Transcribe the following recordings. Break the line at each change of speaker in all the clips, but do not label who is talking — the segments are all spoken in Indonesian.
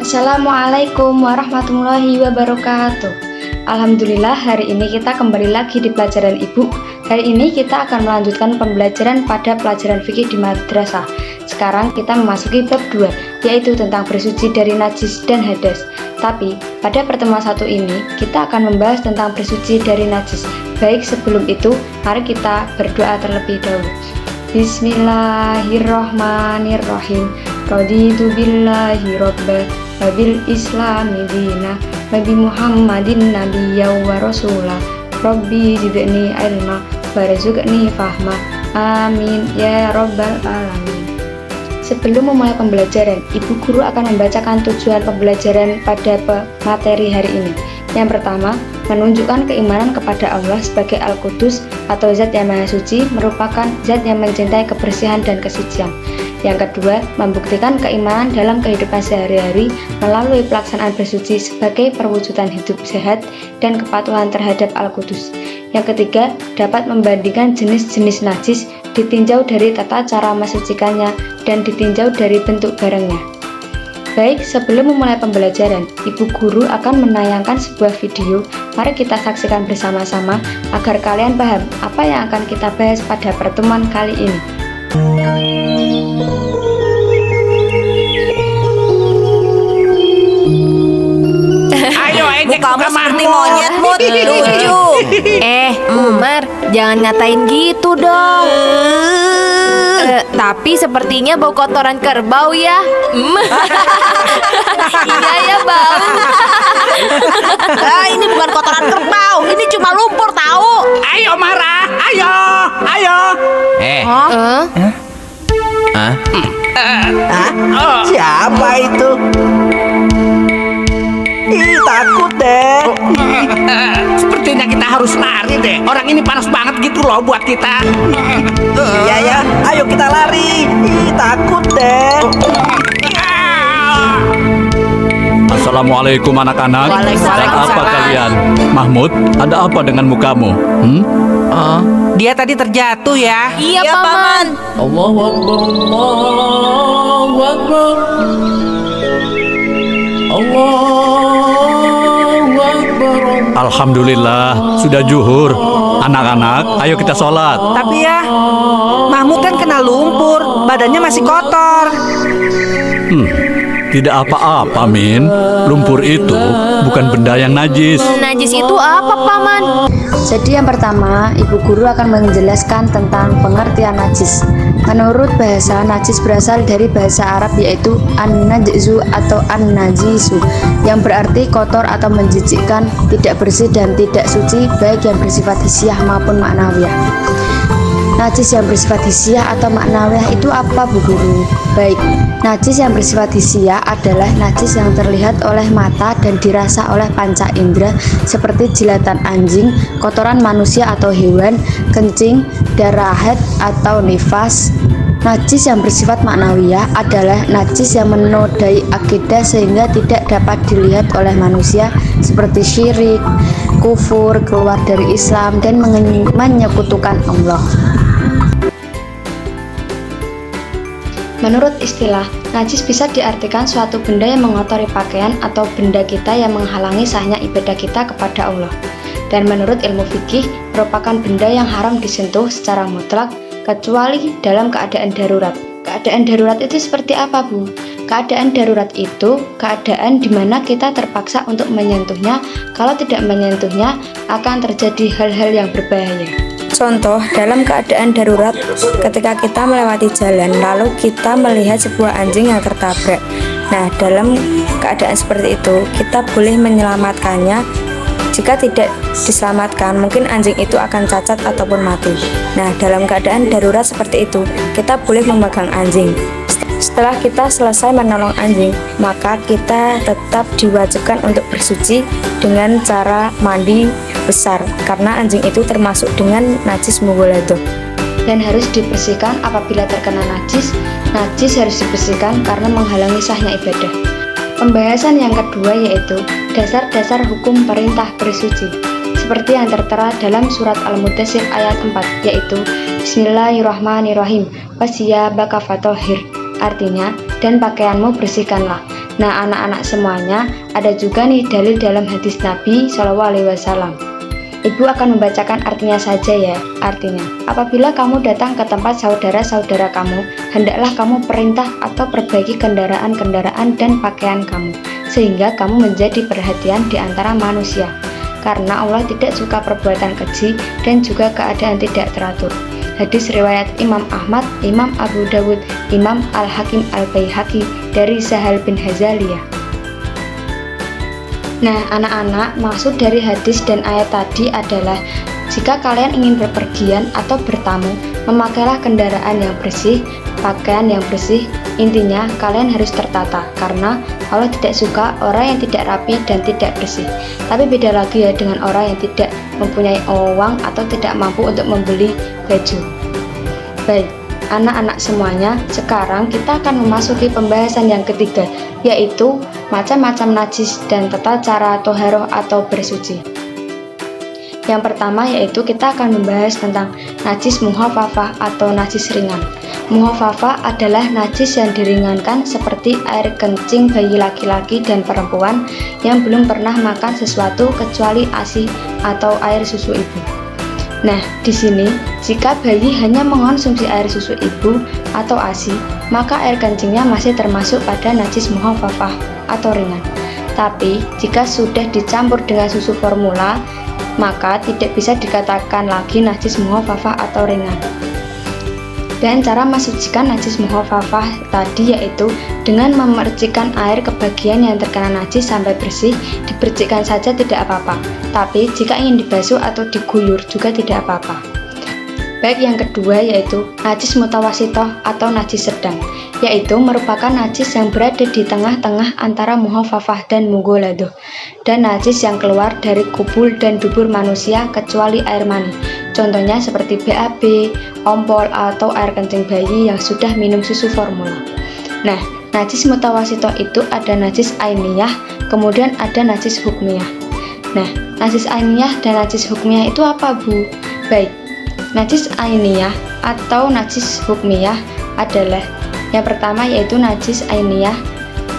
Assalamualaikum warahmatullahi wabarakatuh. Alhamdulillah, hari ini kita kembali lagi di pelajaran Ibu. Hari ini kita akan melanjutkan pembelajaran pada pelajaran fikih di madrasah. Sekarang kita memasuki bab 2, yaitu tentang bersuci dari najis dan hadas. Tapi pada pertemuan satu ini kita akan membahas tentang bersuci dari najis. Baik, sebelum itu mari kita berdoa terlebih dahulu. Bismillahirrahmanirrahim. Raditu billahi robba wa bil islami dina wa bi muhammadin nabiyya wa rasulah. Rabbi zidni ilma warzuqni fahma. Amin ya rabbal alamin. Sebelum memulai pembelajaran, Ibu Guru akan membacakan tujuan pembelajaran pada materi hari ini. Yang pertama, menunjukkan keimanan kepada Allah sebagai Al-Qudus atau Zat yang Maha Suci, merupakan Zat yang mencintai kebersihan dan kesucian. Yang kedua, membuktikan keimanan dalam kehidupan sehari-hari melalui pelaksanaan bersuci sebagai perwujudan hidup sehat dan kepatuhan terhadap Al-Qudus. Yang ketiga, dapat membandingkan jenis-jenis najis ditinjau dari tata cara mensucikannya dan ditinjau dari bentuk barangnya. Baik, sebelum memulai pembelajaran, Ibu Guru akan menayangkan sebuah video. Mari kita saksikan bersama-sama agar kalian paham apa yang akan kita bahas pada pertemuan kali ini.
Mukamu seperti monyet, Mut. Lucu.
Umar, jangan ngatain gitu dong. Tapi sepertinya bau kotoran kerbau ya. Iya ya, bau.
Ini bukan kotoran kerbau, ini cuma lumpur tahu.
Ayo marah, ayo.
Siapa itu? Ih, takut deh.
Sepertinya kita harus lari deh. Orang ini panas banget gitu loh buat kita.
Iya ya, ayo kita lari. Ih, takut deh.
Assalamualaikum anak-anak. Dan apa kalian? Mahmud, ada apa dengan mukamu?
Dia tadi terjatuh ya.
Iya, Paman.
Allahu Akbar, Allahu Akbar, Allahu Akbar.
Alhamdulillah, sudah zuhur. Anak-anak, ayo kita sholat.
Tapi ya, Mahmud kan kena lumpur, badannya masih kotor.
Tidak apa-apa, Min. Lumpur itu bukan benda yang najis.
Najis itu apa, Paman?
Jadi yang pertama, Ibu Guru akan menjelaskan tentang pengertian najis. Menurut bahasa, najis berasal dari bahasa Arab yaitu an-najzu atau an-najisu, yang berarti kotor atau menjijikkan, tidak bersih dan tidak suci, baik yang bersifat hisiah maupun maknawiyah. Najis yang bersifat hisiah atau maknawiyah itu apa, Bu Guru? Baik, najis yang bersifat hisiah adalah najis yang terlihat oleh mata dan dirasa oleh panca indera seperti jilatan anjing, kotoran manusia atau hewan, kencing, darah haid atau nifas. Najis yang bersifat maknawiyah adalah najis yang menodai akidah sehingga tidak dapat dilihat oleh manusia seperti syirik, kufur, keluar dari Islam, dan menyekutukan Allah. Menurut istilah, najis bisa diartikan suatu benda yang mengotori pakaian atau benda kita yang menghalangi sahnya ibadah kita kepada Allah. Dan menurut ilmu fikih, merupakan benda yang haram disentuh secara mutlak kecuali dalam keadaan darurat. Keadaan darurat itu seperti apa, Bu? Keadaan darurat itu keadaan di mana kita terpaksa untuk menyentuhnya. Kalau tidak menyentuhnya, akan terjadi hal-hal yang berbahaya. Contoh, dalam keadaan darurat, ketika kita melewati jalan, lalu kita melihat sebuah anjing yang tertabrak. Nah, dalam keadaan seperti itu, kita boleh menyelamatkannya. Jika tidak diselamatkan, mungkin anjing itu akan cacat ataupun mati. Nah, dalam keadaan darurat seperti itu, kita boleh memegang anjing. Setelah kita selesai menolong anjing, maka kita tetap diwajibkan untuk bersuci dengan cara mandi besar, karena anjing itu termasuk dengan najis mughaladah dan harus dibersihkan apabila terkena najis. Najis harus dibersihkan karena menghalangi sahnya ibadah. Pembahasan yang kedua yaitu dasar-dasar hukum perintah bersuci, seperti yang tertera dalam surat Al-Mudaththir ayat 4, yaitu Bismillahirrahmanirrahim, wasiyabaka fatahhir. Artinya, dan pakaianmu bersihkanlah. Nah, anak-anak semuanya, ada juga nih dalil dalam hadis Nabi SAW. Ibu akan membacakan artinya saja ya. Artinya, apabila kamu datang ke tempat saudara-saudara kamu, hendaklah kamu perintah atau perbaiki kendaraan-kendaraan dan pakaian kamu, sehingga kamu menjadi perhatian di antara manusia. Karena Allah tidak suka perbuatan keji dan juga keadaan tidak teratur. Hadis riwayat Imam Ahmad, Imam Abu Dawud, Imam Al-Hakim Al-Baihaqi dari Sahal bin Hazaliyah. Nah, anak-anak, maksud dari hadis dan ayat tadi adalah jika kalian ingin berpergian atau bertamu, memakailah kendaraan yang bersih, pakaian yang bersih. Intinya, kalian harus tertata karena Allah tidak suka orang yang tidak rapi dan tidak bersih. Tapi beda lagi ya dengan orang yang tidak mempunyai uang atau tidak mampu untuk membeli baju. Baik, anak-anak semuanya, sekarang kita akan memasuki pembahasan yang ketiga, yaitu macam-macam najis dan tata cara toharoh atau bersuci. Yang pertama yaitu kita akan membahas tentang najis muhafafah atau najis ringan. Muhafafah adalah najis yang diringankan seperti air kencing bayi laki-laki dan perempuan yang belum pernah makan sesuatu kecuali ASI atau air susu ibu. Nah, di sini jika bayi hanya mengonsumsi air susu ibu atau ASI, maka air kencingnya masih termasuk pada najis muhafafah atau ringan. Tapi jika sudah dicampur dengan susu formula, maka tidak bisa dikatakan lagi najis muhafafah atau ringan. Dan cara mensucikan najis muhafafah tadi yaitu dengan memercikkan air ke bagian yang terkena najis sampai bersih. Dipercikkan saja tidak apa-apa, tapi jika ingin dibasuh atau diguyur juga tidak apa-apa. Baik, yang kedua yaitu najis mutawasitoh atau najis sedang, yaitu merupakan najis yang berada di tengah-tengah antara muhafafah dan mughaladoh, dan najis yang keluar dari kubul dan dubur manusia kecuali air mani. Contohnya seperti BAB, ompol, atau air kencing bayi yang sudah minum susu formula. Nah, najis mutawasitoh itu ada najis ainiyah, kemudian ada najis hukmiyah. Nah, najis ainiyah dan najis hukmiyah itu apa, Bu? Baik, najis ainiyah atau najis hukmiyah adalah yang pertama yaitu najis ainiyah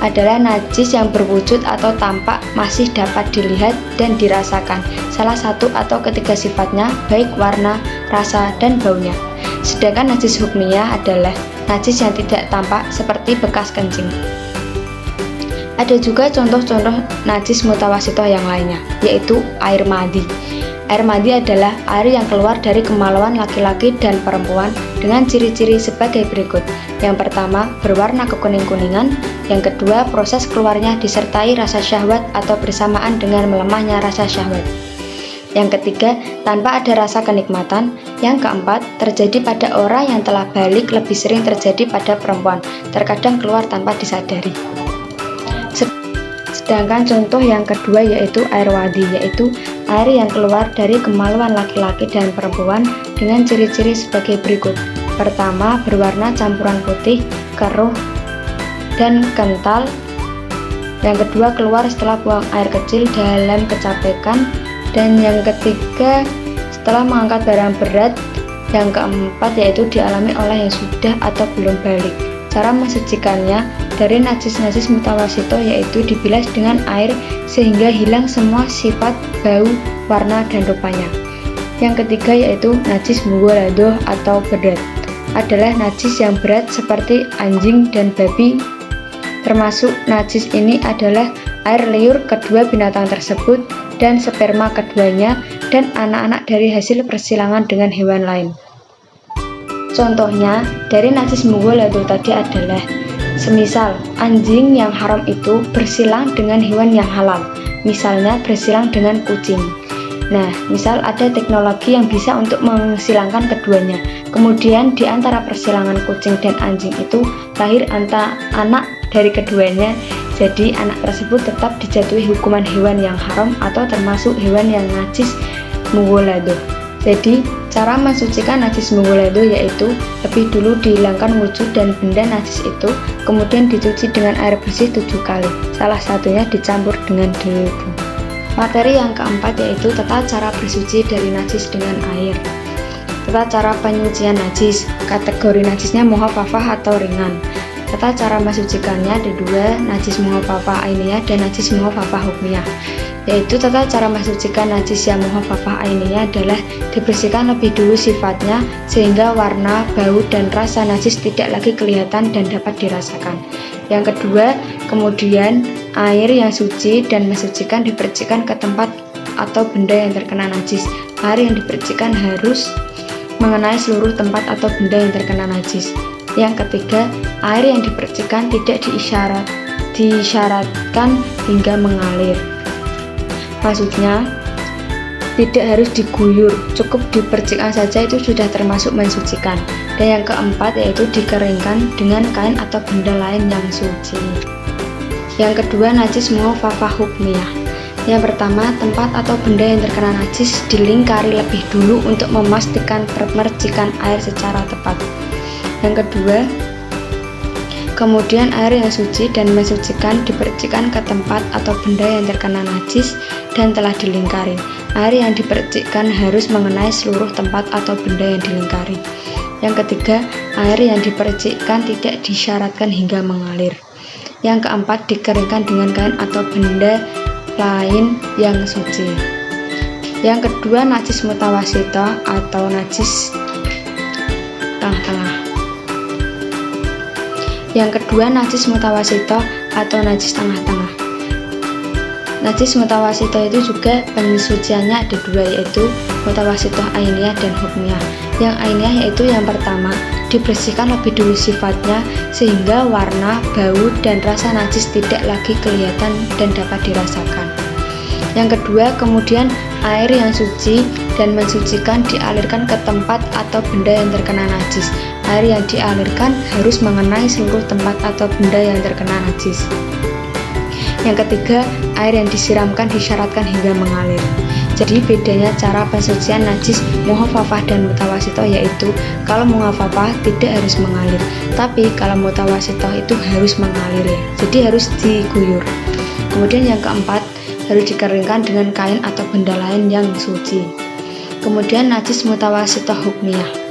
adalah najis yang berwujud atau tampak masih dapat dilihat dan dirasakan salah satu atau ketiga sifatnya, baik warna, rasa, dan baunya. Sedangkan najis hukmiyah adalah najis yang tidak tampak seperti bekas kencing. Ada juga contoh-contoh najis mutawasitoh yang lainnya, yaitu air madi. Air madi adalah air yang keluar dari kemaluan laki-laki dan perempuan dengan ciri-ciri sebagai berikut. Yang pertama, berwarna kekuning-kuningan. Yang kedua, proses keluarnya disertai rasa syahwat atau bersamaan dengan melemahnya rasa syahwat. Yang ketiga, tanpa ada rasa kenikmatan. Yang keempat, terjadi pada orang yang telah balik, lebih sering terjadi pada perempuan, terkadang keluar tanpa disadari. Sedangkan contoh yang kedua yaitu air wadi, yaitu air yang keluar dari kemaluan laki-laki dan perempuan dengan ciri-ciri sebagai berikut. Pertama, berwarna campuran putih, keruh, dan kental. Yang kedua, keluar setelah buang air kecil dalam kecapekan. Dan yang ketiga, setelah mengangkat barang berat. Yang keempat yaitu dialami oleh yang sudah atau belum balik. Cara mensucikannya dari najis-najis mutawasitoh yaitu dibilas dengan air sehingga hilang semua sifat bau, warna, dan rupanya. Yang ketiga yaitu najis mughaladoh atau berat, adalah najis yang berat seperti anjing dan babi. Termasuk najis ini adalah air liur kedua binatang tersebut dan sperma keduanya dan anak-anak dari hasil persilangan dengan hewan lain. Contohnya dari najis mughaladoh tadi adalah semisal anjing yang haram itu bersilang dengan hewan yang halal, misalnya bersilang dengan kucing. Nah, misal ada teknologi yang bisa untuk mensilangkan keduanya. Kemudian di antara persilangan kucing dan anjing itu lahir anak dari keduanya. Jadi anak tersebut tetap dijatuhi hukuman hewan yang haram atau termasuk hewan yang najis mughaladoh. Jadi cara mensucikan najis mughaladoh yaitu lebih dulu dihilangkan wujud dan benda najis itu, kemudian dicuci dengan air bersih 7 kali. Salah satunya dicampur dengan debu. Materi yang keempat yaitu tata cara bersuci dari najis dengan air. Tata cara penyucian najis. Kategori najisnya muhafafah atau ringan. Tata cara mensucikannya ada dua, najis muhafafah ainiyah dan najis muhafafah hukmiyah. Yaitu tata cara mensucikan najis yang muhafafah ainiyah adalah dibersihkan lebih dulu sifatnya sehingga warna, bau, dan rasa najis tidak lagi kelihatan dan dapat dirasakan. Yang kedua, kemudian air yang suci dan mensucikan dipercikan ke tempat atau benda yang terkena najis. Air yang dipercikan harus mengenai seluruh tempat atau benda yang terkena najis. Yang ketiga, air yang dipercikan tidak disyaratkan hingga mengalir. Maksudnya, tidak harus diguyur, cukup dipercikan saja itu sudah termasuk mensucikan. Dan yang keempat yaitu dikeringkan dengan kain atau benda lain yang suci. Yang kedua, najis muhafafah hukmiyah. Yang pertama, tempat atau benda yang terkena najis dilingkari lebih dulu untuk memastikan pemercikan air secara tepat. Yang kedua, kemudian air yang suci dan mensucikan dipercikan ke tempat atau benda yang terkena najis dan telah dilingkari. Air yang dipercikan harus mengenai seluruh tempat atau benda yang dilingkari. Yang ketiga, air yang dipercikan tidak disyaratkan hingga mengalir. Yang keempat, dikeringkan dengan kain atau benda lain yang suci. Yang kedua, najis mutawasito atau najis tengah-tengah. Yang kedua, najis mutawasito atau najis tengah-tengah. Najis mutawasito itu juga pensuciannya ada dua, yaitu mutawasito ainiyah dan hukmiyah. Yang ainiyah yaitu yang pertama, dibersihkan lebih dulu sifatnya sehingga warna, bau, dan rasa najis tidak lagi kelihatan dan dapat dirasakan. Yang kedua, kemudian air yang suci dan mensucikan dialirkan ke tempat atau benda yang terkena najis. Air yang dialirkan harus mengenai seluruh tempat atau benda yang terkena najis. Yang ketiga, air yang disiramkan disyaratkan hingga mengalir. Jadi bedanya cara pensucian najis muhafafah dan mutawasito yaitu kalau muhafafah tidak harus mengalir, tapi kalau mutawasito itu harus mengalir ya. Jadi harus diguyur. Kemudian yang keempat, harus dikeringkan dengan kain atau benda lain yang suci. Kemudian najis mutawasito hukmiyah.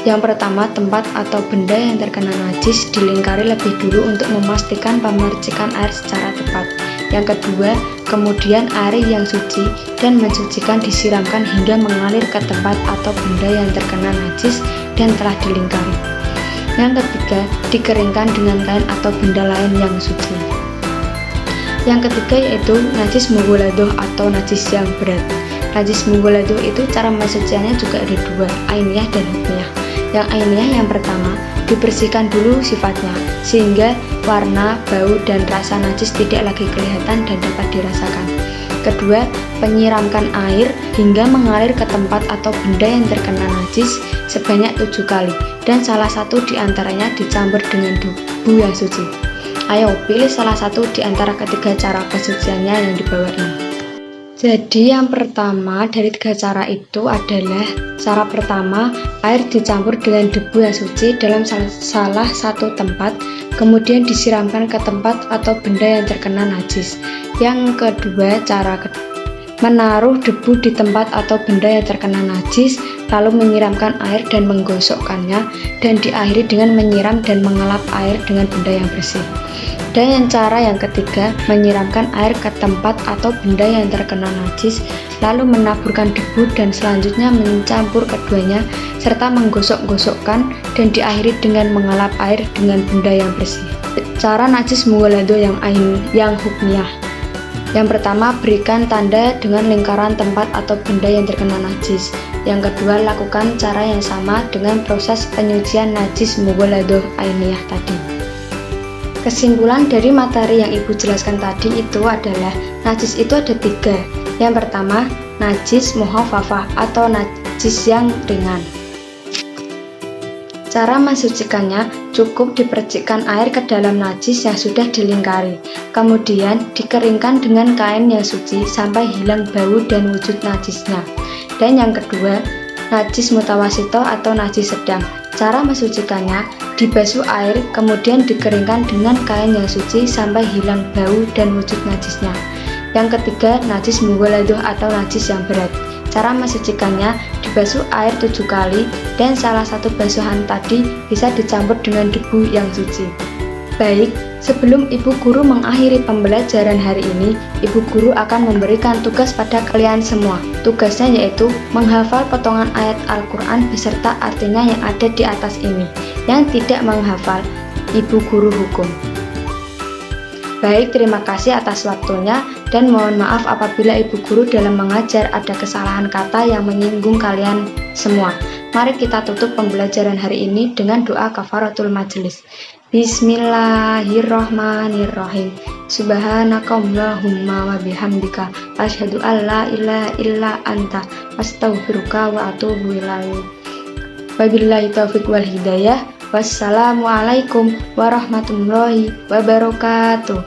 Yang pertama, tempat atau benda yang terkena najis dilingkari lebih dulu untuk memastikan pemercikan air secara tepat. Yang kedua, kemudian air yang suci dan mensucikan disiramkan hingga mengalir ke tempat atau benda yang terkena najis dan telah dilingkari. Yang ketiga, dikeringkan dengan kain atau benda lain yang suci. Yang ketiga yaitu najis mughaladoh atau najis yang berat. Najis mughaladoh itu cara mensuciannya juga ada dua, ainiyah dan hukmiyah. Yang ainiyah yang pertama, dibersihkan dulu sifatnya sehingga warna, bau, dan rasa najis tidak lagi kelihatan dan dapat dirasakan. Kedua, penyiramkan air hingga mengalir ke tempat atau benda yang terkena najis sebanyak 7 kali dan salah satu diantaranya dicampur dengan debu yang suci. Ayo pilih salah satu di antara ketiga cara pensuciannya yang di bawah ini. Jadi yang pertama dari tiga cara itu adalah cara pertama, air dicampur dengan debu yang suci dalam salah satu tempat, kemudian disiramkan ke tempat atau benda yang terkena najis. Yang kedua, cara menaruh debu di tempat atau benda yang terkena najis, lalu menyiramkan air dan menggosokkannya, dan diakhiri dengan menyiram dan mengelap air dengan benda yang bersih. Dan yang cara yang ketiga, menyiramkan air ke tempat atau benda yang terkena najis, lalu menaburkan debu dan selanjutnya mencampur keduanya serta menggosok-gosokkan dan diakhiri dengan mengelap air dengan benda yang bersih. Cara najis mughaladoh yang hukmiyah. Yang pertama, berikan tanda dengan lingkaran tempat atau benda yang terkena najis. Yang kedua, lakukan cara yang sama dengan proses penyucian najis mughaladoh ainiyah tadi. Kesimpulan dari materi yang Ibu jelaskan tadi itu adalah najis itu ada 3. Yang pertama, najis muhafafah atau najis yang ringan. Cara mensucikannya cukup dipercikkan air ke dalam najis yang sudah dilingkari, kemudian dikeringkan dengan kain yang suci sampai hilang bau dan wujud najisnya. Dan yang kedua, najis mutawasito atau najis sedang. Cara mensucikannya, dibasuh air kemudian dikeringkan dengan kain yang suci sampai hilang bau dan wujud najisnya. Yang ketiga, najis mughaladoh atau najis yang berat. Cara mensucikannya, dibasuh air 7 kali dan salah satu basuhan tadi bisa dicampur dengan debu yang suci. Baik, sebelum Ibu Guru mengakhiri pembelajaran hari ini, Ibu Guru akan memberikan tugas pada kalian semua. Tugasnya yaitu menghafal potongan ayat Al-Quran beserta artinya yang ada di atas ini. Yang tidak menghafal, Ibu Guru hukum. Baik, terima kasih atas waktunya dan mohon maaf apabila Ibu Guru dalam mengajar ada kesalahan kata yang menyinggung kalian semua. Mari kita tutup pembelajaran hari ini dengan doa kafaratul majelis. Bismillahirrahmanirrahim. Subhanakallahumma wa bihamdika asyhadu an la ilaha illa anta astaghfiruka wa atubu ilaik. Wabillahi taufiq wal hidayah. Wassalamualaikum warahmatullahi wabarakatuh.